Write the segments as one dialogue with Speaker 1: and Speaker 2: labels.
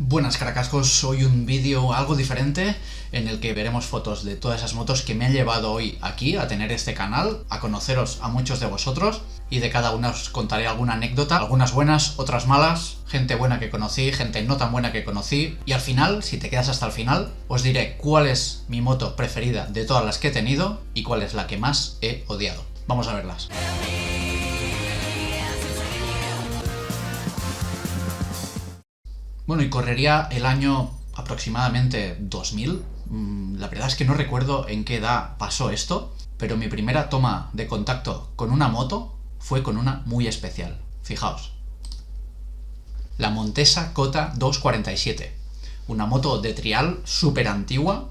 Speaker 1: Buenas caracascos, hoy un vídeo algo diferente en el que veremos fotos de todas esas motos que me han llevado hoy aquí a tener este canal, a conoceros a muchos de vosotros y de cada una os contaré alguna anécdota, algunas buenas, otras malas, gente buena que conocí, gente no tan buena que conocí y al final, si te quedas hasta el final, os diré cuál es mi moto preferida de todas las que he tenido y cuál es la que más he odiado. Vamos a verlas. Bueno, y correría el año aproximadamente 2000. La verdad es que no recuerdo en qué edad pasó esto, pero mi primera toma de contacto con una moto fue con una muy especial. Fijaos. La Montesa Kota 247. Una moto de trial súper antigua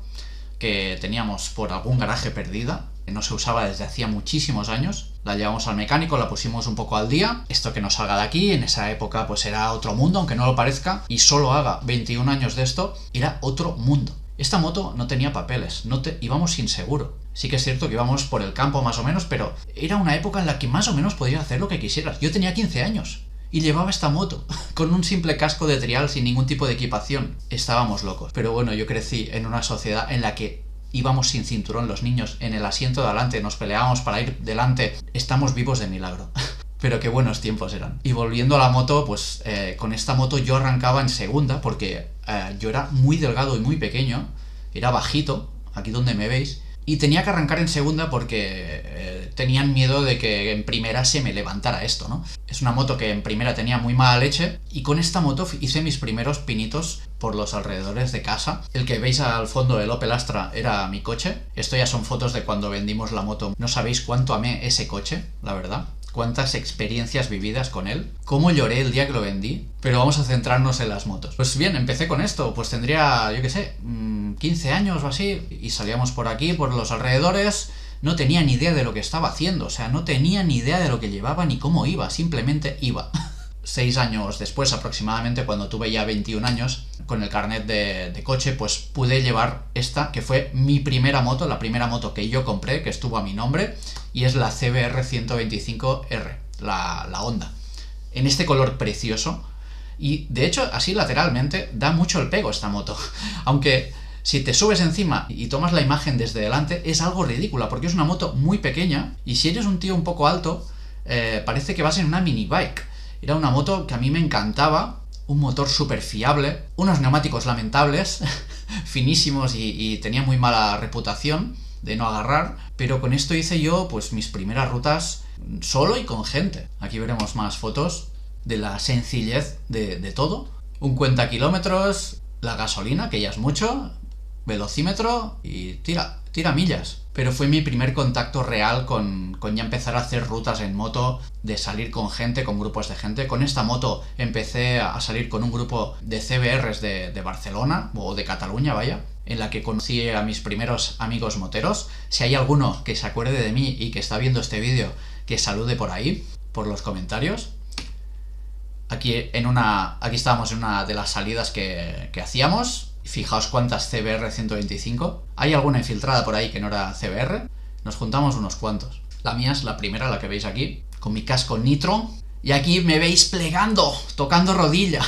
Speaker 1: que teníamos por algún garaje perdida, que no se usaba desde hacía muchísimos años. La llevamos al mecánico, la pusimos un poco al día. Esto que no salga de aquí, en esa época pues era otro mundo, aunque no lo parezca, y solo haga 21 años de esto, era otro mundo. Esta moto no tenía papeles, íbamos sin seguro. Sí que es cierto que íbamos por el campo más o menos, pero era una época en la que más o menos podías hacer lo que quisieras. Yo tenía 15 años y llevaba esta moto con un simple casco de trial sin ningún tipo de equipación. Estábamos locos. Pero bueno, yo crecí en una sociedad en la que íbamos sin cinturón los niños en el asiento de adelante, nos peleábamos para ir delante. Estamos vivos de milagro. Pero qué buenos tiempos eran. Y volviendo a la moto, pues con esta moto yo arrancaba en segunda porque yo era muy delgado y muy pequeño, era bajito, aquí donde me veis, y tenía que arrancar en segunda porque tenían miedo de que en primera se me levantara esto, ¿no? Es una moto que en primera tenía muy mala leche y con esta moto hice mis primeros pinitos por los alrededores de casa. El que veis al fondo, el Opel Astra, era mi coche. Esto ya son fotos de cuando vendimos la moto. No sabéis cuánto amé ese coche, la verdad. Cuántas experiencias vividas con él, cómo lloré el día que lo vendí, pero vamos a centrarnos en las motos. Pues bien, empecé con esto, pues tendría, yo qué sé, 15 años o así, y salíamos por aquí, por los alrededores, no tenía ni idea de lo que estaba haciendo, o sea, no tenía ni idea de lo que llevaba ni cómo iba, simplemente iba. 6 años después aproximadamente, cuando tuve ya 21 años, con el carnet de coche, pues pude llevar esta, que fue mi primera moto, la primera moto que yo compré, que estuvo a mi nombre, y es la CBR 125R, la Honda, en este color precioso, y de hecho, así lateralmente, da mucho el pego esta moto, aunque si te subes encima y tomas la imagen desde delante, es algo ridícula, porque es una moto muy pequeña, y si eres un tío un poco alto, parece que vas en una mini bike. Era una moto que a mí me encantaba, un motor súper fiable, unos neumáticos lamentables, finísimos y tenía muy mala reputación de no agarrar, pero con esto hice yo pues mis primeras rutas solo y con gente. Aquí veremos más fotos de la sencillez de todo. Un cuenta kilómetros, la gasolina, que ya es mucho, velocímetro y tira millas. Pero fue mi primer contacto real con ya empezar a hacer rutas en moto, de salir con gente, con grupos de gente. Con esta moto empecé a salir con un grupo de CBRs de Barcelona, o de Cataluña, vaya, en la que conocí a mis primeros amigos moteros. Si hay alguno que se acuerde de mí y que está viendo este vídeo, que salude por ahí, por los comentarios. Aquí estábamos en una de las salidas que hacíamos. Fijaos cuántas CBR 125. Hay alguna infiltrada por ahí que no era CBR. Nos juntamos unos cuantos. La mía es la primera, la que veis aquí, con mi casco nitro. Y aquí me veis plegando, tocando rodilla,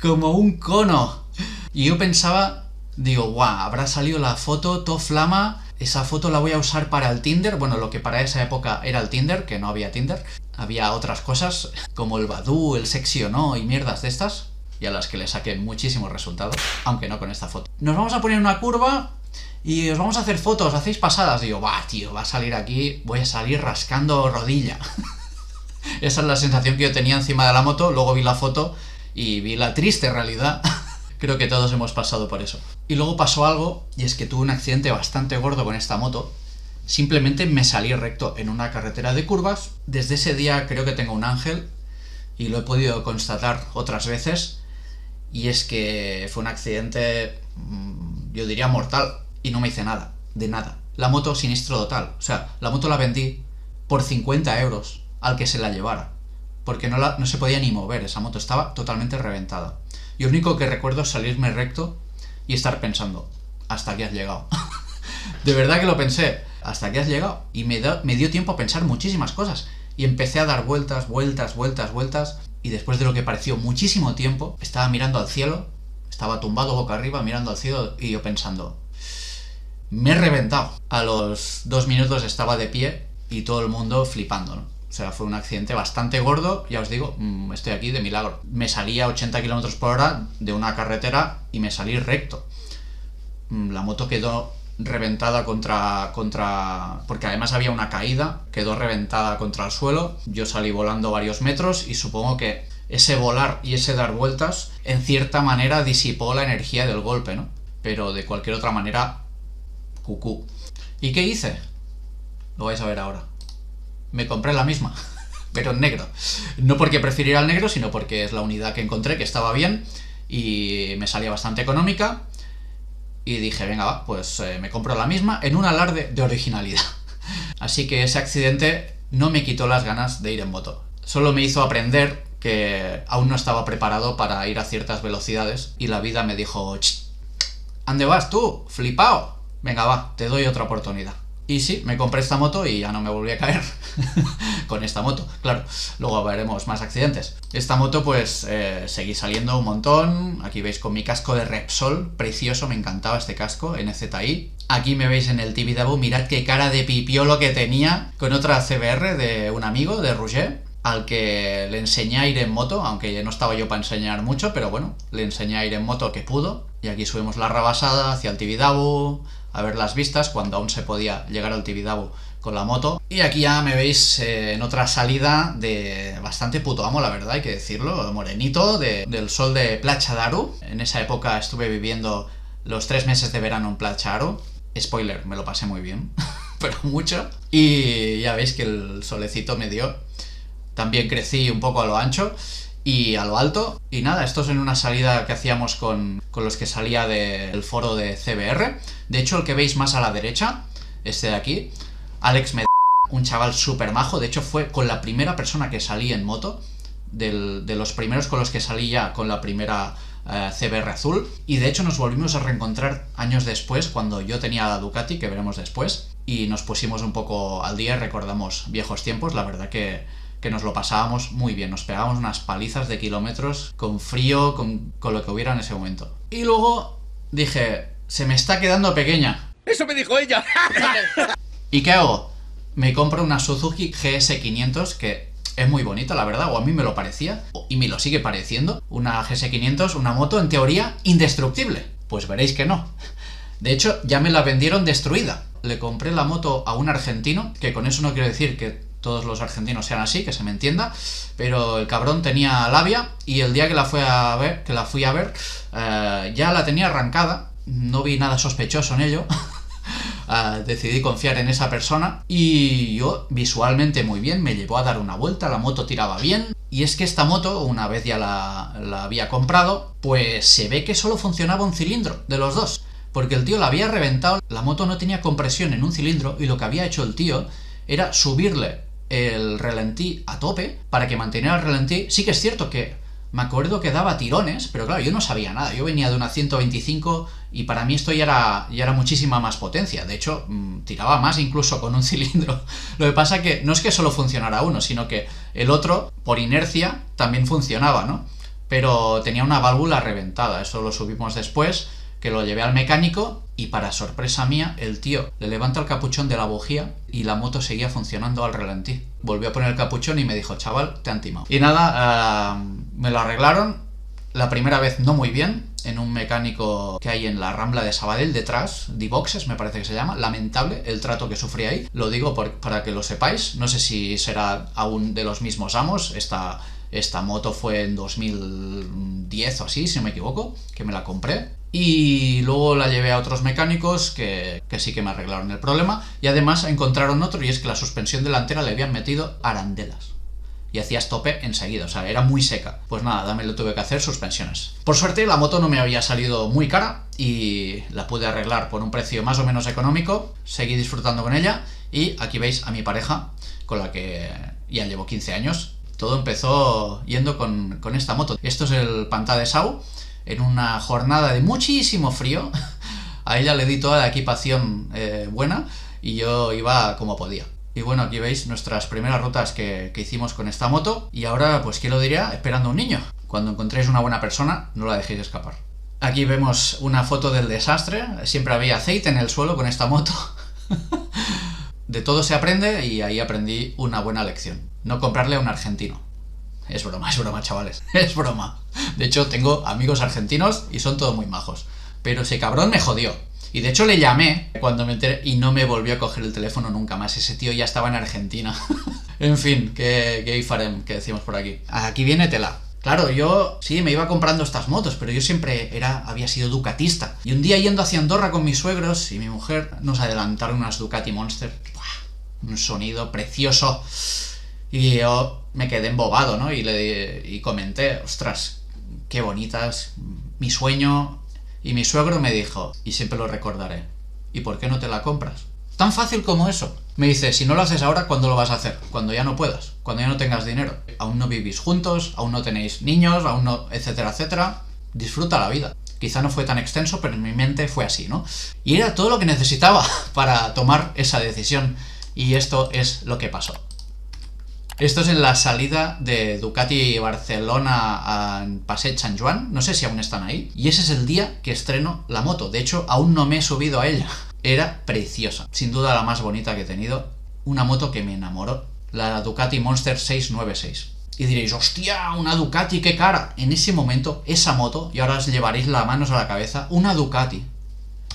Speaker 1: como un cono. Y yo pensaba, digo, guau, habrá salido la foto, to flama. Esa foto la voy a usar para el Tinder. Bueno, lo que para esa época era el Tinder, que no había Tinder. Había otras cosas, como el Badoo, el Sexy o No y mierdas de estas, y a las que le saqué muchísimos resultados, aunque no con esta foto. Nos vamos a poner una curva y os vamos a hacer fotos, hacéis pasadas. Digo, tío, va a salir aquí, voy a salir rascando rodilla. Esa es la sensación que yo tenía encima de la moto. Luego vi la foto y vi la triste realidad. Creo que todos hemos pasado por eso. Y luego pasó algo, y es que tuve un accidente bastante gordo con esta moto. Simplemente me salí recto en una carretera de curvas. Desde ese día creo que tengo un ángel, y lo he podido constatar otras veces. Y es que fue un accidente, yo diría mortal, y no me hice nada, de nada. La moto siniestro total, o sea, la moto la vendí por 50 euros al que se la llevara, porque no se podía ni mover, esa moto estaba totalmente reventada. Y lo único que recuerdo es salirme recto y estar pensando, hasta aquí has llegado. De verdad que lo pensé, hasta aquí has llegado. Y me dio tiempo a pensar muchísimas cosas. Y empecé a dar vueltas, y después de lo que pareció muchísimo tiempo, estaba mirando al cielo Estaba tumbado boca arriba mirando al cielo y yo pensando, me he reventado. A los 2 minutos estaba de pie y todo el mundo flipando, ¿no? O sea, fue un accidente bastante gordo, ya os digo, estoy aquí de milagro. Me salí a 80 km por hora de una carretera y me salí recto. La moto quedó reventada porque además había una caída, quedó reventada contra el suelo. Yo salí volando varios metros y supongo que ese volar y ese dar vueltas en cierta manera disipó la energía del golpe, ¿no? Pero de cualquier otra manera, cucú. ¿Y qué hice? Lo vais a ver ahora. Me compré la misma, pero en negro. No porque prefiriera el negro, sino porque es la unidad que encontré, que estaba bien y me salía bastante económica. Y dije, venga, va, pues me compro la misma en un alarde de originalidad. Así que ese accidente no me quitó las ganas de ir en moto. Solo me hizo aprender que aún no estaba preparado para ir a ciertas velocidades y la vida me dijo, ¿ande vas tú? ¡Flipao! Venga, va, te doy otra oportunidad. Y sí, me compré esta moto y ya no me volví a caer con esta moto, claro. Luego veremos más accidentes. Esta moto pues seguí saliendo un montón. Aquí veis con mi casco de Repsol, precioso, me encantaba este casco, NZI. Aquí me veis en el Tibidabo, mirad qué cara de pipiolo que tenía con otra CBR de un amigo, de Roger, al que le enseñé a ir en moto, aunque no estaba yo para enseñar mucho, pero bueno, le enseñé a ir en moto que pudo. Y aquí subimos la rabasada hacia el Tibidabo, a ver las vistas, cuando aún se podía llegar al Tibidabo con la moto. Y aquí ya me veis en otra salida de bastante puto amo, la verdad, hay que decirlo, morenito, del sol de Platja d'Aro. En esa época estuve viviendo los 3 meses de verano en Platja d'Aro. Spoiler, me lo pasé muy bien, pero mucho. Y ya veis que el solecito me dio. También crecí un poco a lo ancho y a lo alto. Y nada, esto es en una salida que hacíamos con los que salía del foro de CBR. De hecho, el que veis más a la derecha, este de aquí, Alex un chaval súper majo. De hecho, fue con la primera persona que salí en moto, de los primeros con los que salí ya con la primera CBR azul. Y de hecho nos volvimos a reencontrar años después, cuando yo tenía la Ducati, que veremos después. Y nos pusimos un poco al día, recordamos viejos tiempos. La verdad que nos lo pasábamos muy bien, nos pegábamos unas palizas de kilómetros, con frío, con lo que hubiera en ese momento. Y luego dije, se me está quedando pequeña.
Speaker 2: ¡Eso me dijo ella!
Speaker 1: ¿Y qué hago? Me compro una Suzuki GS500, que es muy bonita, la verdad, o a mí me lo parecía, y me lo sigue pareciendo. Una GS500, una moto en teoría indestructible. Pues veréis que no. De hecho, ya me la vendieron destruida. Le compré la moto a un argentino, que con eso no quiero decir que todos los argentinos sean así, que se me entienda, pero el cabrón tenía labia y el día que la fui a ver, ya la tenía arrancada, no vi nada sospechoso en ello. Decidí confiar en esa persona y yo visualmente muy bien, me llevó a dar una vuelta, la moto tiraba bien. Y es que esta moto, una vez ya la había comprado, pues se ve que solo funcionaba un cilindro de los dos, porque el tío la había reventado, la moto no tenía compresión en un cilindro y lo que había hecho el tío era subirle el ralentí a tope para que manteniera el ralentí. Sí que es cierto que me acuerdo que daba tirones, pero claro, yo no sabía nada. Yo venía de una 125 y para mí esto ya era muchísima más potencia. De hecho, tiraba más incluso con un cilindro. Lo que pasa que no es que solo funcionara uno, sino que el otro, por inercia, también funcionaba, ¿no? Pero tenía una válvula reventada. Eso lo subimos después, que lo llevé al mecánico y para sorpresa mía, el tío le levanta el capuchón de la bujía y la moto seguía funcionando al ralentí. Volvió a poner el capuchón y me dijo, chaval, te han timado. Y nada, me lo arreglaron, la primera vez no muy bien, en un mecánico que hay en la Rambla de Sabadell detrás, D-Boxes me parece que se llama. Lamentable el trato que sufrí ahí, lo digo para que lo sepáis. No sé si será aún de los mismos amos. Esta moto fue en 2010 o así, si no me equivoco, que me la compré. Y luego la llevé a otros mecánicos que sí que me arreglaron el problema. Y además encontraron otro, y es que la suspensión delantera le habían metido arandelas. Y hacía estope enseguida, o sea, era muy seca. Pues nada, también le tuve que hacer suspensiones. Por suerte la moto no me había salido muy cara y la pude arreglar por un precio más o menos económico. Seguí disfrutando con ella y aquí veis a mi pareja, con la que ya llevo 15 años. Todo empezó yendo con esta moto. Esto es el Pantà de Sau. En una jornada de muchísimo frío, a ella le di toda la equipación buena y yo iba como podía. Y bueno, aquí veis nuestras primeras rutas que hicimos con esta moto. Y ahora, pues, ¿qué lo diría? Esperando a un niño. Cuando encontréis una buena persona, no la dejéis escapar. Aquí vemos una foto del desastre. Siempre había aceite en el suelo con esta moto. De todo se aprende y ahí aprendí una buena lección. No comprarle a un argentino. Es broma, chavales. Es broma. De hecho, tengo amigos argentinos y son todos muy majos. Pero ese cabrón me jodió. Y de hecho le llamé cuando me enteré y no me volvió a coger el teléfono nunca más. Ese tío ya estaba en Argentina. En fin, que farem, que decimos por aquí. Aquí viene tela. Claro, yo sí me iba comprando estas motos, pero yo siempre había sido ducatista. Y un día yendo hacia Andorra con mis suegros y mi mujer, nos adelantaron unas Ducati Monster. ¡Buah! Un sonido precioso. Y yo me quedé embobado, ¿no? Y comenté, ostras, qué bonitas, mi sueño. Y mi suegro me dijo, y siempre lo recordaré, ¿y por qué no te la compras? Tan fácil como eso. Me dice, si no lo haces ahora, ¿cuándo lo vas a hacer? Cuando ya no puedas, cuando ya no tengas dinero. Aún no vivís juntos, aún no tenéis niños, aún no, etcétera, etcétera. Disfruta la vida. Quizá no fue tan extenso, pero en mi mente fue así, ¿no? Y era todo lo que necesitaba para tomar esa decisión. Y esto es lo que pasó. Esto es en la salida de Ducati Barcelona a Passeig Sant Joan. No sé si aún están ahí. Y ese es el día que estreno la moto. De hecho, aún no me he subido a ella. Era preciosa. Sin duda la más bonita que he tenido. Una moto que me enamoró. La Ducati Monster 696. Y diréis, hostia, una Ducati, qué cara. En ese momento, esa moto, y ahora os llevaréis las manos a la cabeza, una Ducati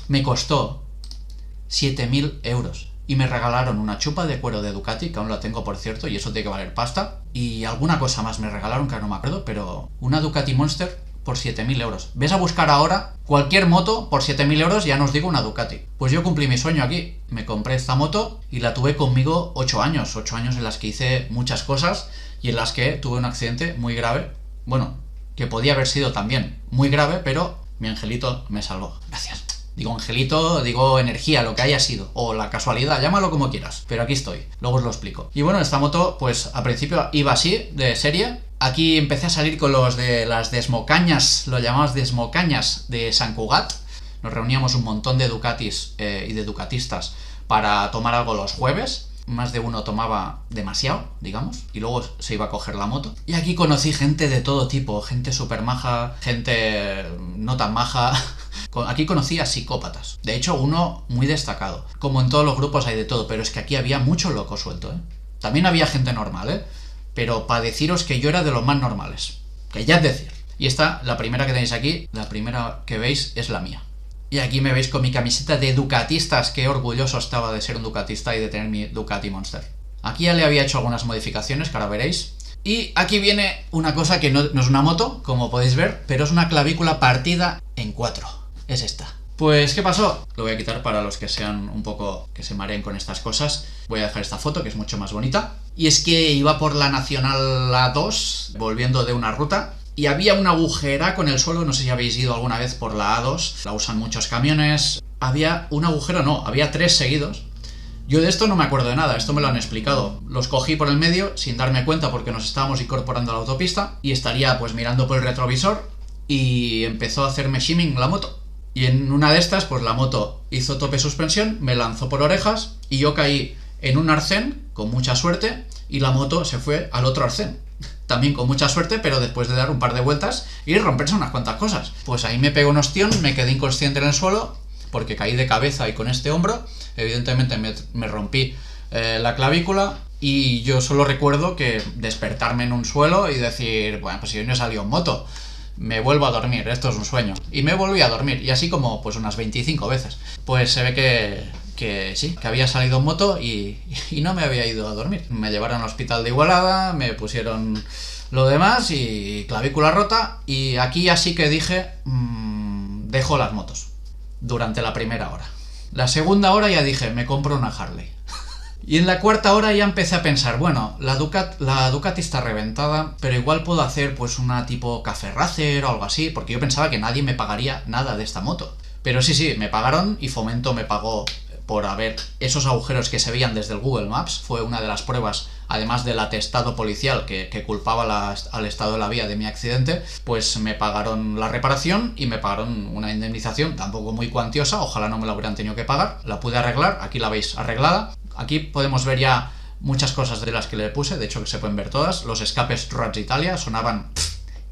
Speaker 1: me costó 7.000 euros. Y me regalaron una chupa de cuero de Ducati, que aún la tengo por cierto, y eso tiene que valer pasta. Y alguna cosa más me regalaron, que no me acuerdo, pero una Ducati Monster por 7.000 euros. Ves a buscar ahora cualquier moto por 7.000 euros, ya no os digo una Ducati. Pues yo cumplí mi sueño aquí. Me compré esta moto y la tuve conmigo 8 años. 8 años en las que hice muchas cosas y en las que tuve un accidente muy grave. Bueno, que podía haber sido también muy grave, pero mi angelito me salvó. Gracias. Digo angelito, digo energía, lo que haya sido. O la casualidad, llámalo como quieras. Pero aquí estoy, luego os lo explico. Y bueno, esta moto, pues al principio iba así, de serie. Aquí empecé a salir con los de las desmocañas, lo llamamos desmocañas de Sant Cugat. Nos reuníamos un montón de Ducatis y de ducatistas para tomar algo los jueves. Más de uno tomaba demasiado, digamos, y luego se iba a coger la moto. Y aquí conocí gente de todo tipo, gente súper maja, gente no tan maja. Aquí conocí a psicópatas. De hecho, uno muy destacado. Como en todos los grupos hay de todo, pero es que aquí había mucho loco suelto, ¿eh? También había gente normal, ¿eh? Pero para deciros que yo era de los más normales. Que ya es decir. Y esta, la primera que tenéis aquí, la primera que veis es la mía. Y aquí me veis con mi camiseta de ducatistas. Qué orgulloso estaba de ser un ducatista y de tener mi Ducati Monster. Aquí ya le había hecho algunas modificaciones, que ahora veréis. Y aquí viene una cosa que no es una moto, como podéis ver, pero es una clavícula partida en 4. Es esta. Pues, ¿qué pasó? Lo voy a quitar para los que sean un poco, que se mareen con estas cosas. Voy a dejar esta foto, que es mucho más bonita. Y es que iba por la Nacional A2, volviendo de una ruta, y había un agujeraco en el suelo. No sé si habéis ido alguna vez por la A2, la usan muchos camiones. Había un agujero, no, había 3 seguidos. Yo de esto no me acuerdo de nada, esto me lo han explicado. Los cogí por el medio sin darme cuenta porque nos estábamos incorporando a la autopista y estaría pues mirando por el retrovisor y empezó a hacerme shimming la moto. Y en una de estas, pues la moto hizo tope suspensión, me lanzó por orejas y yo caí en un arcén con mucha suerte y la moto se fue al otro arcén. También con mucha suerte, pero después de dar un par de vueltas y romperse unas cuantas cosas. Pues ahí me pegó un ostión, me quedé inconsciente en el suelo porque caí de cabeza y con este hombro. Evidentemente me rompí la clavícula y yo solo recuerdo que despertarme en un suelo y decir, bueno, pues si hoy no he salido en moto, me vuelvo a dormir, esto es un sueño. Y me volví a dormir, y así como pues unas 25 veces. Pues se ve que sí, que había salido en moto y no me había ido a dormir. Me llevaron al hospital de Igualada, me pusieron lo demás y clavícula rota. Y aquí así que dije, dejo las motos durante la primera hora. La segunda hora ya dije, me compro una Harley. Y en la cuarta hora ya empecé a pensar, bueno, la Ducati está reventada, pero igual puedo hacer pues una tipo Café Racer o algo así, porque yo pensaba que nadie me pagaría nada de esta moto. Pero sí, me pagaron y Fomento me pagó por haber esos agujeros que se veían desde el Google Maps. Fue una de las pruebas, además del atestado policial que culpaba al estado de la vía de mi accidente, pues me pagaron la reparación y me pagaron una indemnización, tampoco muy cuantiosa, ojalá no me la hubieran tenido que pagar. La pude arreglar, aquí la veis arreglada. Aquí podemos ver ya muchas cosas de las que le puse, de hecho que se pueden ver todas. Los escapes Rats Italia sonaban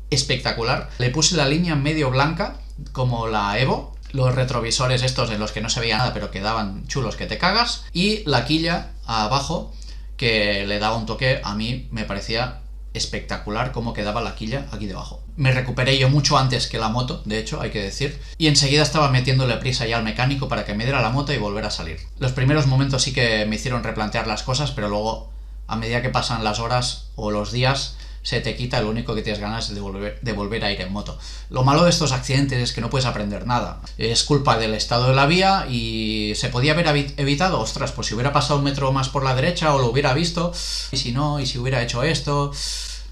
Speaker 1: espectacular. Le puse la línea medio blanca como la Evo, los retrovisores estos en los que no se veía nada pero quedaban chulos que te cagas, y la quilla abajo que le daba un toque. A mí me parecía espectacular cómo quedaba la quilla aquí debajo. Me recuperé yo mucho antes que la moto, de hecho, hay que decir, y enseguida estaba metiéndole prisa ya al mecánico para que me diera la moto y volver a salir. Los primeros momentos sí que me hicieron replantear las cosas, pero luego, a medida que pasan las horas o los días, se te quita. Lo único que tienes ganas es de volver a ir en moto. Lo malo de estos accidentes es que no puedes aprender nada. Es culpa del estado de la vía y se podía haber evitado. Ostras, pues si hubiera pasado un metro más por la derecha o lo hubiera visto, y si no, y si hubiera hecho esto.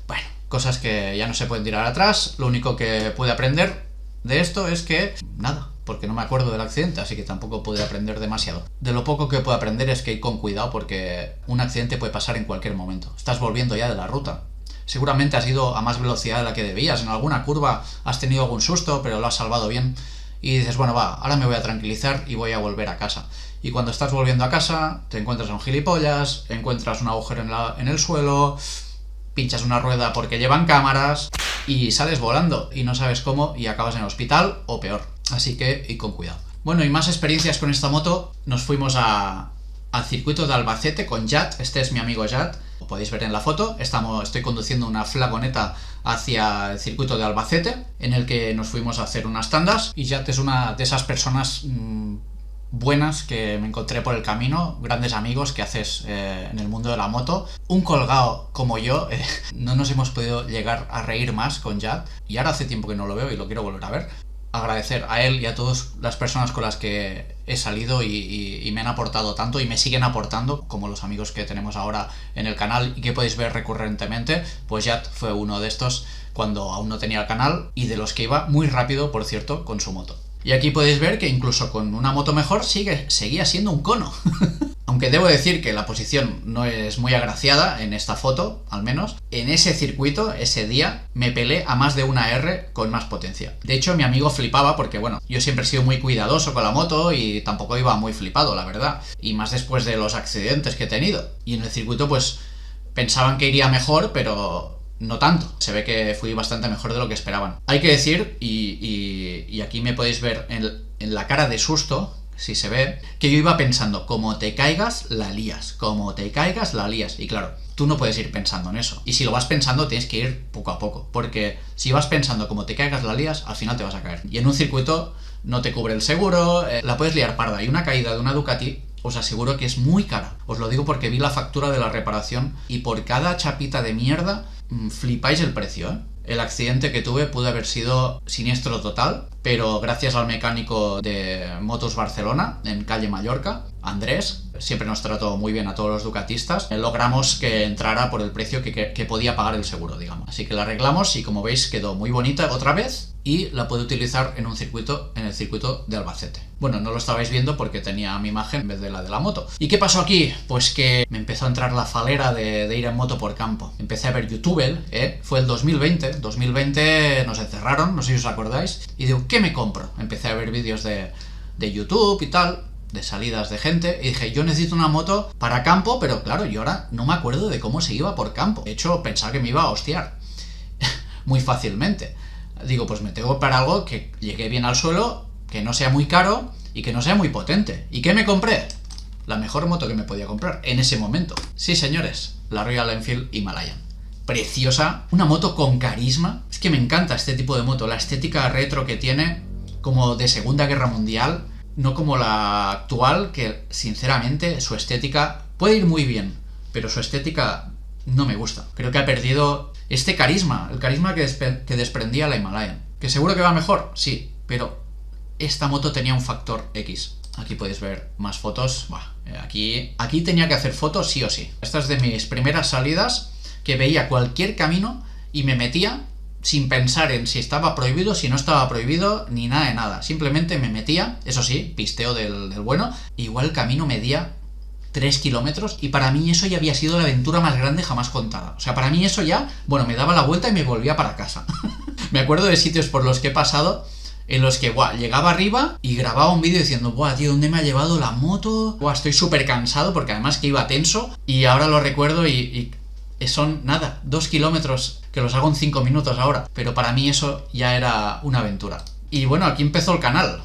Speaker 1: Bueno, cosas que ya no se pueden tirar atrás. Lo único que pude aprender de esto es que nada, porque no me acuerdo del accidente, así que tampoco pude aprender demasiado. De lo poco que puedo aprender es que ir con cuidado, porque un accidente puede pasar en cualquier momento. Estás volviendo ya de la ruta. Seguramente has ido a más velocidad de la que debías. En alguna curva has tenido algún susto, pero lo has salvado bien. Y dices, bueno, va, ahora me voy a tranquilizar y voy a volver a casa. Y cuando estás volviendo a casa, te encuentras a un gilipollas, encuentras un agujero en el suelo, pinchas una rueda porque llevan cámaras y sales volando y no sabes cómo y acabas en el hospital o peor. Así que, y con cuidado. Bueno, y más experiencias con esta moto. Nos fuimos al circuito de Albacete con Jad. Este es mi amigo Jad. Lo podéis ver en la foto. Estoy conduciendo una flagoneta hacia el circuito de Albacete, en el que nos fuimos a hacer unas tandas. Y Jad es una de esas personas buenas que me encontré por el camino, grandes amigos que haces en el mundo de la moto. Un colgado como yo, no nos hemos podido llegar a reír más con Jad, y ahora hace tiempo que no lo veo y lo quiero volver a ver. Agradecer a él y a todas las personas con las que he salido y me han aportado tanto y me siguen aportando, como los amigos que tenemos ahora en el canal y que podéis ver recurrentemente. Pues Jad fue uno de estos cuando aún no tenía el canal, y de los que iba muy rápido, por cierto, con su moto. Y aquí podéis ver que incluso con una moto mejor seguía siendo un cono. Aunque debo decir que la posición no es muy agraciada en esta foto, al menos. En ese circuito, ese día, me pelé a más de una R con más potencia. De hecho, mi amigo flipaba porque, bueno, yo siempre he sido muy cuidadoso con la moto y tampoco iba muy flipado, la verdad. Y más después de los accidentes que he tenido. Y en el circuito, pues, pensaban que iría mejor, pero no tanto. Se ve que fui bastante mejor de lo que esperaban. Hay que decir, y aquí me podéis ver en la cara de susto, si se ve, que yo iba pensando, como te caigas, la lías. Como te caigas, la lías. Y claro, tú no puedes ir pensando en eso. Y si lo vas pensando, tienes que ir poco a poco. Porque si vas pensando como te caigas, la lías, al final te vas a caer. Y en un circuito no te cubre el seguro, la puedes liar parda. Y una caída de una Ducati, os aseguro que es muy cara. Os lo digo porque vi la factura de la reparación y por cada chapita de mierda flipáis el precio, ¿eh? El accidente que tuve pudo haber sido siniestro total, pero gracias al mecánico de Motos Barcelona, en calle Mallorca, Andrés, siempre nos trató muy bien a todos los ducatistas, logramos que entrara por el precio que podía pagar el seguro, digamos. Así que la arreglamos y, como veis, quedó muy bonita otra vez y la puedo utilizar en el circuito de Albacete. Bueno, no lo estabais viendo porque tenía mi imagen en vez de la de la moto. ¿Y qué pasó aquí? Pues que me empezó a entrar la falera de ir en moto por campo. Empecé a ver YouTube, fue el 2020 nos encerraron, no sé si os acordáis, y digo, ¿qué me compro? Empecé a ver vídeos de YouTube y tal, de salidas de gente, y dije, yo necesito una moto para campo, pero claro, yo ahora no me acuerdo de cómo se iba por campo. De hecho, pensaba que me iba a hostiar muy fácilmente. Digo, pues me tengo para algo que llegue bien al suelo, que no sea muy caro y que no sea muy potente. ¿Y qué me compré? La mejor moto que me podía comprar en ese momento. Sí, señores, la Royal Enfield Himalayan. Preciosa, una moto con carisma. Es que me encanta este tipo de moto, la estética retro que tiene, como de Segunda Guerra Mundial, no como la actual, que sinceramente su estética puede ir muy bien, pero su estética no me gusta. Creo que ha perdido este carisma, el carisma que desprendía la Himalayan. ¿Que seguro que va mejor? Sí, pero esta moto tenía un factor X. Aquí podéis ver más fotos. Aquí tenía que hacer fotos sí o sí. Esta es de mis primeras salidas, que veía cualquier camino y me metía sin pensar en si estaba prohibido, si no estaba prohibido, ni nada de nada. Simplemente me metía, eso sí, pisteo del bueno. Igual el camino medía 3 kilómetros y para mí eso ya había sido la aventura más grande jamás contada. O sea, para mí eso ya, bueno, me daba la vuelta y me volvía para casa. Me acuerdo de sitios por los que he pasado en los que, llegaba arriba y grababa un vídeo diciendo, tío, ¿dónde me ha llevado la moto? Estoy súper cansado, porque además que iba tenso, y ahora lo recuerdo y son, nada, 2 kilómetros, que los hago en 5 minutos ahora, pero para mí eso ya era una aventura. Y bueno, aquí empezó el canal.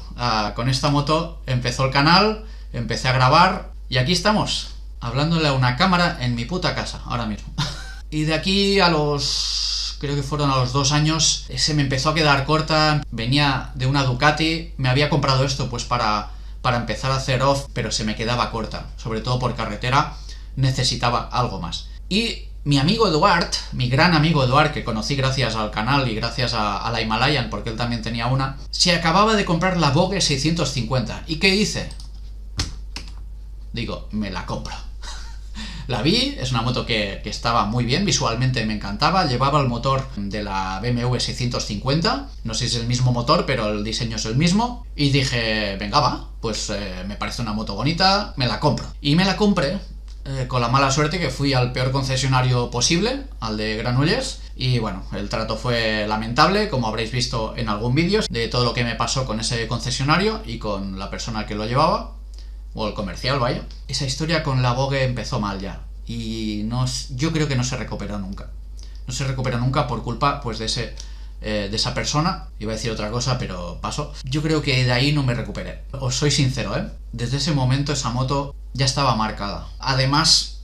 Speaker 1: Con esta moto empezó el canal, empecé a grabar y aquí estamos, hablándole a una cámara en mi puta casa, ahora mismo. Y de aquí creo que fueron a los 2 años, se me empezó a quedar corta. Venía de una Ducati, me había comprado esto pues para empezar a hacer off, pero se me quedaba corta, sobre todo por carretera, necesitaba algo más. Y mi amigo Eduard, mi gran amigo Eduard, que conocí gracias al canal y gracias a la Himalayan, porque él también tenía una, se acababa de comprar la Vogue 650. ¿Y qué hice? Digo, me la compro. La vi, es una moto que estaba muy bien, visualmente me encantaba, llevaba el motor de la BMW 650, no sé si es el mismo motor, pero el diseño es el mismo, y dije, venga va, pues me parece una moto bonita, me la compro. Y me la compré, con la mala suerte que fui al peor concesionario posible, al de Granollers, y bueno, el trato fue lamentable, como habréis visto en algún vídeo, de todo lo que me pasó con ese concesionario y con la persona que lo llevaba. O el comercial, vaya. Esa historia con la Vogue empezó mal ya. Y yo creo que no se recuperó nunca. No se recuperó nunca por culpa pues de esa persona. Iba a decir otra cosa, pero paso. Yo creo que de ahí no me recuperé. Os soy sincero, ¿eh? Desde ese momento esa moto ya estaba marcada. Además,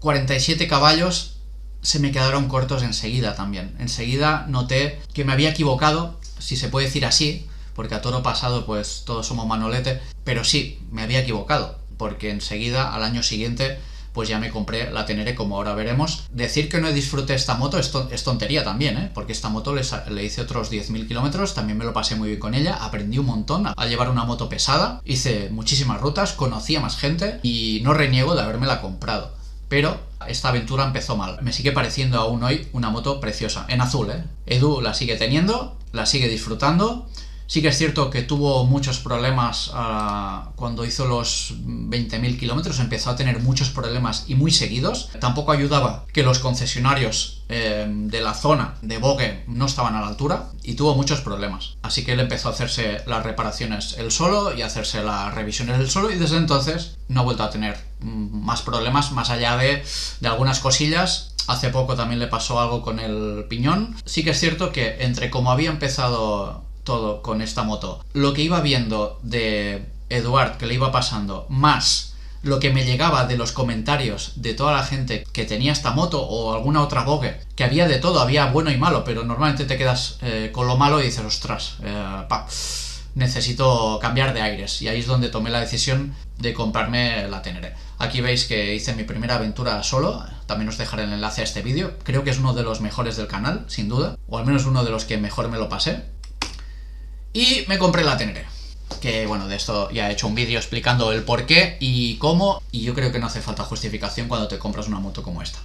Speaker 1: 47 caballos se me quedaron cortos enseguida también. Enseguida noté que me había equivocado, si se puede decir así, porque a toro pasado pues todos somos manolete, pero sí, me había equivocado, porque enseguida, al año siguiente, pues ya me compré la Tenere, como ahora veremos. Decir que no disfruté esta moto es tontería también, ¿eh? Porque esta moto le hice otros 10.000 kilómetros, también me lo pasé muy bien con ella, aprendí un montón a llevar una moto pesada, hice muchísimas rutas, conocí a más gente y no reniego de habérmela comprado. Pero esta aventura empezó mal. Me sigue pareciendo aún hoy una moto preciosa, en azul, ¿eh? Edu la sigue teniendo, la sigue disfrutando. Sí que es cierto que tuvo muchos problemas cuando hizo los 20.000 kilómetros, empezó a tener muchos problemas y muy seguidos. Tampoco ayudaba que los concesionarios de la zona de Vogue no estaban a la altura y tuvo muchos problemas. Así que él empezó a hacerse las reparaciones él solo y a hacerse las revisiones él solo y desde entonces no ha vuelto a tener más problemas más allá de algunas cosillas. Hace poco también le pasó algo con el piñón. Sí que es cierto que entre como había empezado todo con esta moto, lo que iba viendo de Eduard que le iba pasando, más lo que me llegaba de los comentarios de toda la gente que tenía esta moto o alguna otra Vogue, que había de todo, había bueno y malo, pero normalmente te quedas con lo malo y dices, ostras, necesito cambiar de aires, y ahí es donde tomé la decisión de comprarme la Tenere. Aquí veis que hice mi primera aventura solo, también os dejaré el enlace a este vídeo, creo que es uno de los mejores del canal, sin duda, o al menos uno de los que mejor me lo pasé. Y me compré la Tenere, que bueno, de esto ya he hecho un vídeo explicando el por qué y cómo, y yo creo que no hace falta justificación cuando te compras una moto como esta.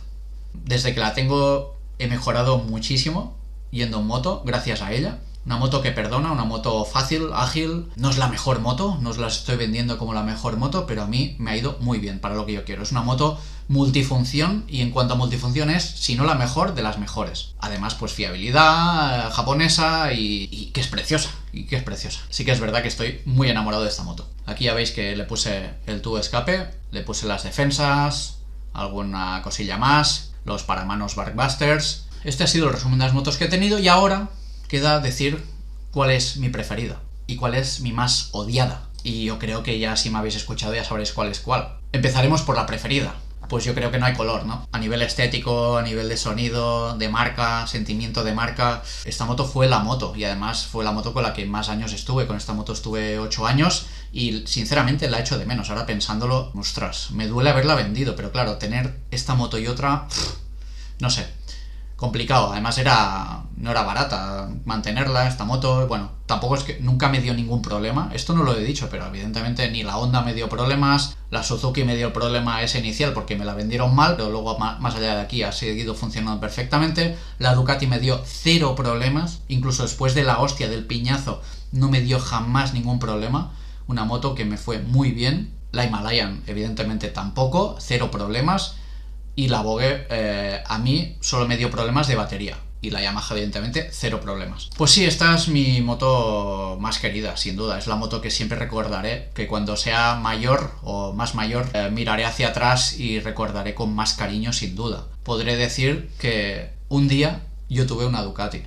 Speaker 1: Desde que la tengo he mejorado muchísimo yendo en moto, gracias a ella. Una moto que perdona, una moto fácil, ágil. No es la mejor moto, no os la estoy vendiendo como la mejor moto, pero a mí me ha ido muy bien para lo que yo quiero. Es una moto multifunción y en cuanto a multifunción es, si no la mejor, de las mejores. Además, pues fiabilidad japonesa y que es preciosa, Sí que es verdad que estoy muy enamorado de esta moto. Aquí ya veis que le puse el tubo de escape, le puse las defensas, alguna cosilla más, los paramanos Barkbusters. Este ha sido el resumen de las motos que he tenido y ahora queda decir cuál es mi preferida y cuál es mi más odiada. Y yo creo que ya si me habéis escuchado ya sabréis cuál es cuál. Empezaremos por la preferida. Pues yo creo que no hay color, ¿no? A nivel estético, a nivel de sonido, de marca, sentimiento de marca, esta moto fue la moto y además fue la moto con la que más años estuve. Con esta moto estuve 8 años y sinceramente la echo de menos. Ahora pensándolo, ostras, me duele haberla vendido, pero claro, tener esta moto y otra, no sé, complicado. Además no era barata mantenerla, esta moto. Bueno, tampoco es que nunca me dio ningún problema. Esto no lo he dicho, pero evidentemente ni la Honda me dio problemas, la Suzuki me dio el problema ese inicial porque me la vendieron mal, pero luego más allá de aquí ha seguido funcionando perfectamente. La Ducati me dio 0 problemas, incluso después de la hostia del piñazo no me dio jamás ningún problema. Una moto que me fue muy bien. La Himalayan evidentemente tampoco, 0 problemas. Y la Vogue a mí solo me dio problemas de batería. Y la Yamaha, evidentemente, 0 problemas. Pues sí, esta es mi moto más querida, sin duda. Es la moto que siempre recordaré, que cuando sea mayor o más mayor, miraré hacia atrás y recordaré con más cariño, sin duda. Podré decir que un día yo tuve una Ducati,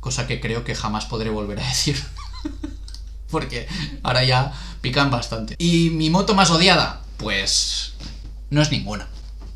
Speaker 1: cosa que creo que jamás podré volver a decir. Porque ahora ya pican bastante. ¿Y mi moto más odiada? Pues no es ninguna.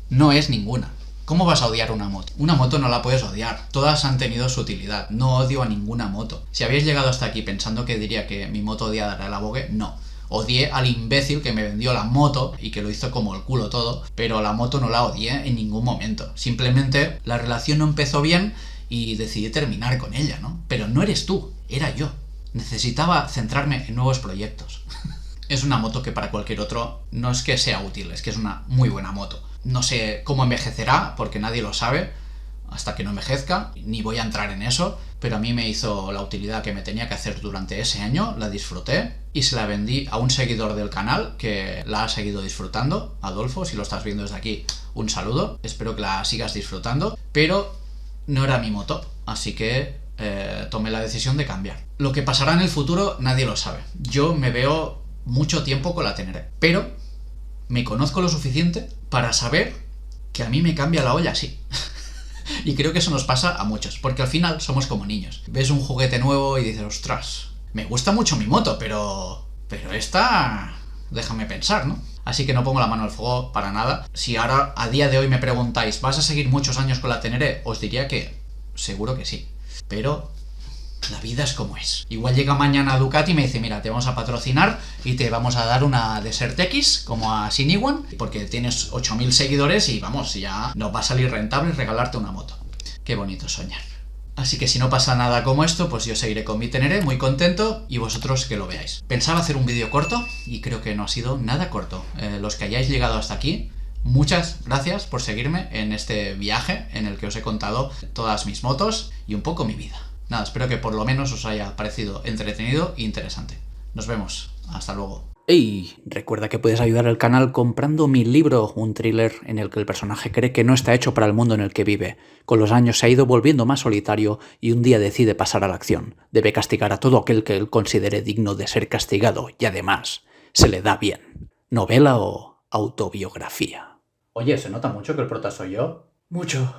Speaker 1: No es ninguna. ¿Cómo vas a odiar una moto? Una moto no la puedes odiar. Todas han tenido su utilidad. No odio a ninguna moto. Si habéis llegado hasta aquí pensando que diría que mi moto odiada era la Vogue, no. Odié al imbécil que me vendió la moto y que lo hizo como el culo todo, pero la moto no la odié en ningún momento. Simplemente la relación no empezó bien y decidí terminar con ella, ¿no? Pero no eres tú, era yo. Necesitaba centrarme en nuevos proyectos. Es una moto que para cualquier otro no es que sea útil, es que es una muy buena moto. No sé cómo envejecerá, porque nadie lo sabe, hasta que no envejezca, ni voy a entrar en eso, pero a mí me hizo la utilidad que me tenía que hacer durante ese año, la disfruté y se la vendí a un seguidor del canal que la ha seguido disfrutando. Adolfo, si lo estás viendo desde aquí, un saludo, espero que la sigas disfrutando, pero no era mi moto, así que tomé la decisión de cambiar. Lo que pasará en el futuro nadie lo sabe. Yo me veo mucho tiempo con la Teneré, pero me conozco lo suficiente para saber que a mí me cambia la olla así. Y creo que eso nos pasa a muchos, porque al final somos como niños. Ves un juguete nuevo y dices, ostras, me gusta mucho mi moto, pero esta... déjame pensar, ¿no? Así que no pongo la mano al fuego para nada. Si ahora, a día de hoy, me preguntáis, ¿vas a seguir muchos años con la Teneré? Os diría que seguro que sí. Pero la vida es como es. Igual llega mañana Ducati y me dice, mira, te vamos a patrocinar y te vamos a dar una Desert X, como a Siniwan, porque tienes 8000 seguidores y vamos, ya nos va a salir rentable regalarte una moto. Qué bonito soñar. Así que si no pasa nada como esto, pues yo seguiré con mi Teneré, muy contento, y vosotros que lo veáis. Pensaba hacer un vídeo corto, y creo que no ha sido nada corto. Los que hayáis llegado hasta aquí, muchas gracias por seguirme en este viaje en el que os he contado todas mis motos y un poco mi vida. Nada, espero que por lo menos os haya parecido entretenido e interesante. Nos vemos. Hasta luego.
Speaker 2: ¡Ey! Recuerda que puedes ayudar al canal comprando mi libro, un thriller en el que el personaje cree que no está hecho para el mundo en el que vive. Con los años se ha ido volviendo más solitario y un día decide pasar a la acción. Debe castigar a todo aquel que él considere digno de ser castigado y además se le da bien. ¿Novela o autobiografía?
Speaker 1: Oye, ¿se nota mucho que el prota soy yo?
Speaker 2: Mucho.